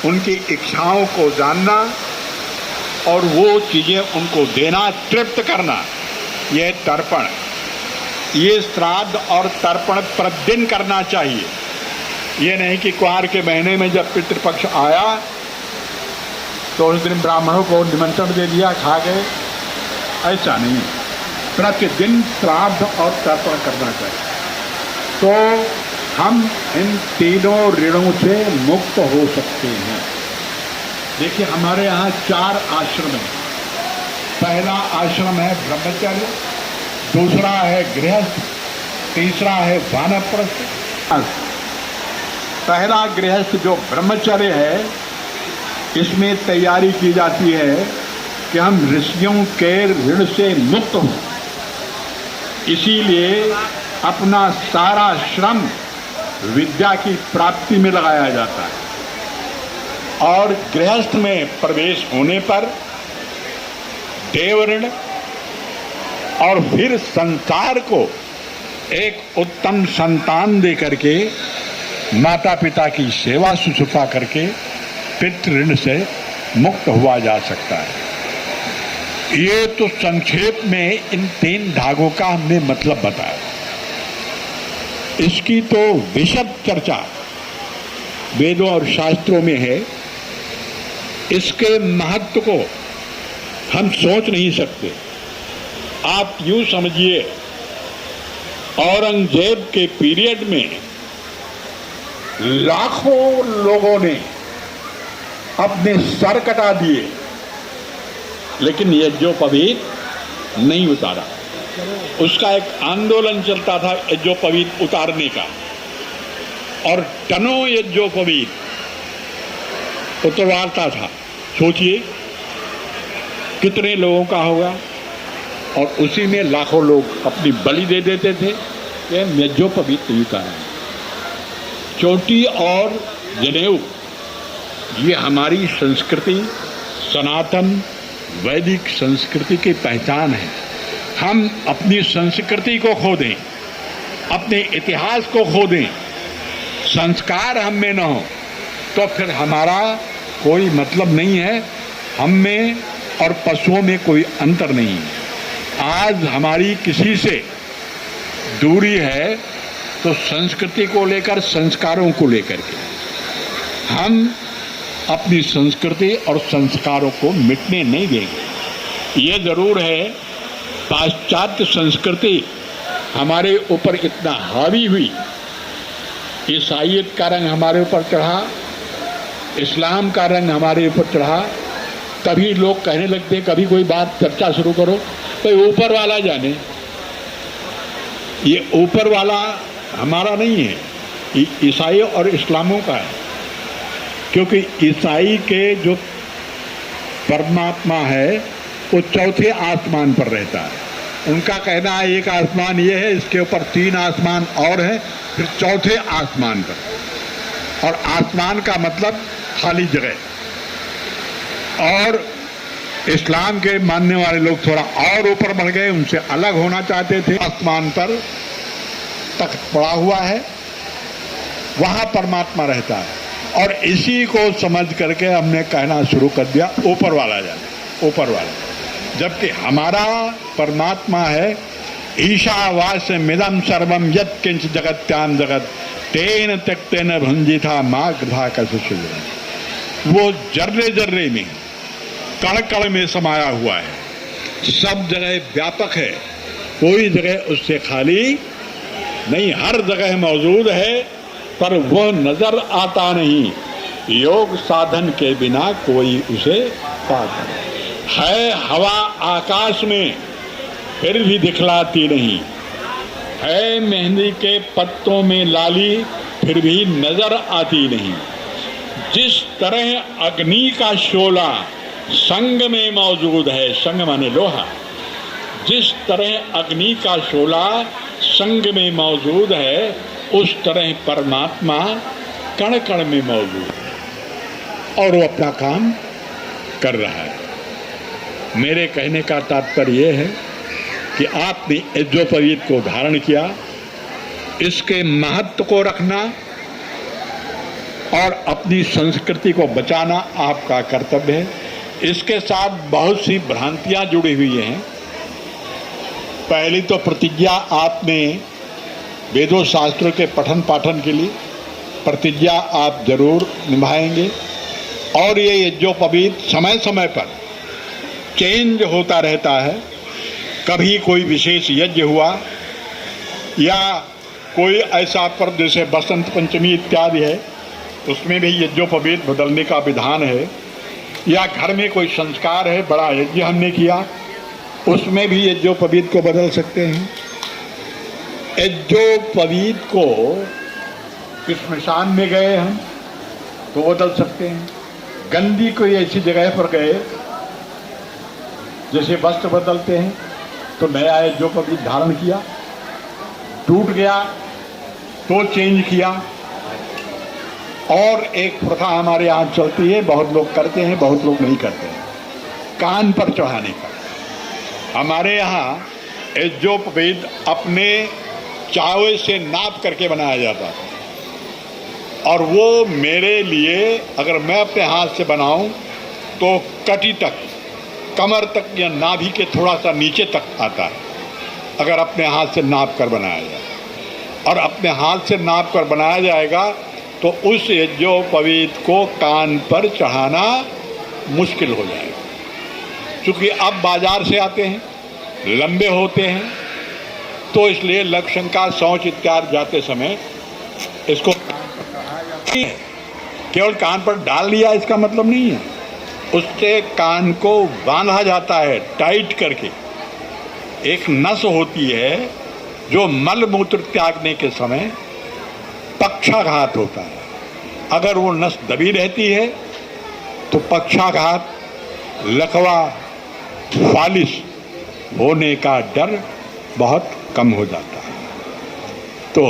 उनकी इच्छाओं को जानना और वो चीज़ें उनको देना, तृप्त करना, यह तर्पण, ये श्राद्ध और तर्पण प्रतिदिन करना चाहिए। ये नहीं कि कुंवार के महीने में जब पितृपक्ष आया तो उस दिन ब्राह्मणों को निमंत्रण दे दिया, खा गए, ऐसा नहीं। प्रतिदिन श्राद्ध और तर्पण करना चाहिए। तो हम इन तीनों ऋणों से मुक्त हो सकते हैं। देखिए, हमारे यहाँ 4 आश्रम हैं। पहला आश्रम है ब्रह्मचर्य, दूसरा है गृहस्थ, तीसरा है वानप्रस्थ। पहला गृहस्थ जो ब्रह्मचर्य है, इसमें तैयारी की जाती है कि हम ऋषियों के ऋण से मुक्त हों। इसीलिए अपना सारा श्रम विद्या की प्राप्ति में लगाया जाता है। और गृहस्थ में प्रवेश होने पर देव ऋण और फिर संसार को एक उत्तम संतान दे करके, माता पिता की सेवा शुश्रूषा करके पितृ ऋण से मुक्त हुआ जा सकता है। ये तो संक्षेप में इन 3 धागों का हमने मतलब बताया। इसकी तो विशद चर्चा वेदों और शास्त्रों में है। इसके महत्व को हम सोच नहीं सकते। आप यूं समझिए, औरंगजेब के पीरियड में लाखों लोगों ने अपने सर कटा दिए, लेकिन यज्ञोपवीत नहीं उतारा। उसका एक आंदोलन चलता था यज्ञोपवीत उतारने का, और टनों यज्ञोपवीत उतरवाता था। सोचिए कितने लोगों का होगा, और उसी में लाखों लोग अपनी बलि दे देते थे कि यज्ञोपवीत नहीं उतारा। चोटी और जनेऊ, ये हमारी संस्कृति, सनातन वैदिक संस्कृति की पहचान है। हम अपनी संस्कृति को खो दें, अपने इतिहास को खो दें, संस्कार हम में न हो, तो फिर हमारा कोई मतलब नहीं है। हम में और पशुओं में कोई अंतर नहीं है। आज हमारी किसी से दूरी है तो संस्कृति को लेकर, संस्कारों को लेकर के। हम अपनी संस्कृति और संस्कारों को मिटने नहीं देंगे। ये जरूर है, पाश्चात्य संस्कृति हमारे ऊपर इतना हावी हुई, ईसाईयत का रंग हमारे ऊपर चढ़ा, इस्लाम का रंग हमारे ऊपर चढ़ा। कभी लोग कहने लगते, कभी कोई बात चर्चा शुरू करो, तो ऊपर वाला जाने। ये ऊपर वाला हमारा नहीं है, ईसाई और इस्लामों का है। क्योंकि ईसाई के जो परमात्मा है वो चौथे आसमान पर रहता है। उनका कहना है एक आसमान ये है, इसके ऊपर 3 आसमान और हैं, फिर चौथे आसमान पर। और आसमान का मतलब खाली जगह। और इस्लाम के मानने वाले लोग थोड़ा और ऊपर बढ़ गए, उनसे अलग होना चाहते थे। आसमान पर तख्त पड़ा हुआ है, वहां परमात्मा रहता है। और इसी को समझ करके हमने कहना शुरू कर दिया ऊपर वाला जाने, ऊपर वाला। जबकि हमारा परमात्मा है ईशावास्य मिदम सर्वम यत् किंच जगत्याम जगत तेन त्यक्तेन भुंजिथा मां गृधा कस्य। वो जर्रे जर्रे में, कण कण में समाया हुआ है, सब जगह व्यापक है, कोई जगह उससे खाली नहीं, हर जगह मौजूद है, पर वो नजर आता नहीं। योग साधन के बिना कोई उसे पाता नहीं। है हवा आकाश में, फिर भी दिखलाती नहीं। है मेहंदी के पत्तों में लाली, फिर भी नजर आती नहीं। जिस तरह अग्नि का शोला संग में मौजूद है, संग माने लोहा, जिस तरह अग्नि का शोला संग में मौजूद है, उस तरह परमात्मा कण कण में मौजूद है और वो अपना काम कर रहा है। मेरे कहने का तात्पर्य यह है कि आपने यज्ञोपवीत को धारण किया, इसके महत्व को रखना, और अपनी संस्कृति को बचाना आपका कर्तव्य है। इसके साथ बहुत सी भ्रांतियां जुड़ी हुई हैं। पहली तो प्रतिज्ञा आपने वेदों शास्त्रों के पठन पाठन के लिए प्रतिज्ञा आप जरूर निभाएंगे, और ये यज्ञोपवीत समय समय पर चेंज होता रहता है। कभी कोई विशेष यज्ञ हुआ या कोई ऐसा पर्व जैसे बसंत पंचमी इत्यादि है, उसमें भी यज्ञोपवीत बदलने का विधान है। या घर में कोई संस्कार है, बड़ा यज्ञ हमने किया, उसमें भी यज्ञोपवीत को बदल सकते हैं। यज्ञोपवीत को स्मशान में गए हम तो बदल सकते हैं। गंदी कोई ऐसी जगह पर गए जैसे वस्त्र बदलते हैं तो नया यज्ञोपवीत धारण किया, टूट गया तो चेंज किया। और एक प्रथा हमारे यहाँ चलती है, बहुत लोग करते हैं, बहुत लोग नहीं करते हैं, कान पर चढ़ाने का। हमारे यहाँ यज्ञोपवीत अपने चावे से नाप करके बनाया जाता है, और वो मेरे लिए अगर मैं अपने हाथ से बनाऊं तो कटी तक, कमर तक या नाभि के थोड़ा सा नीचे तक आता है, अगर अपने हाथ से नाप कर बनाया जाए। और अपने हाथ से नाप कर बनाया जाएगा तो उस यज्ञोपवीत को कान पर चढ़ाना मुश्किल हो जाएगा, क्योंकि अब बाजार से आते हैं, लंबे होते हैं, तो इसलिए लक्षणका शौच इत्यादि जाते समय इसको केवल कान पर डाल लिया इसका मतलब नहीं है, उससे कान को बांधा जाता है टाइट करके। एक नस होती है जो मल मूत्र त्यागने के समय पक्षाघात होता है, अगर वो नस दबी रहती है तो पक्षाघात, लकवा, फालिस होने का डर बहुत कम हो जाता है। तो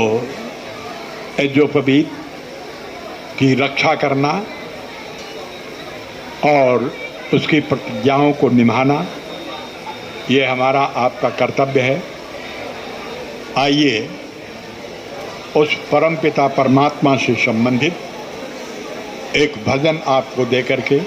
यज्ञोपवीत की रक्षा करना और उसकी प्रतिज्ञाओं को निभाना, ये हमारा आपका कर्तव्य है। आइए उस परमपिता परमात्मा से संबंधित एक भजन आपको दे करके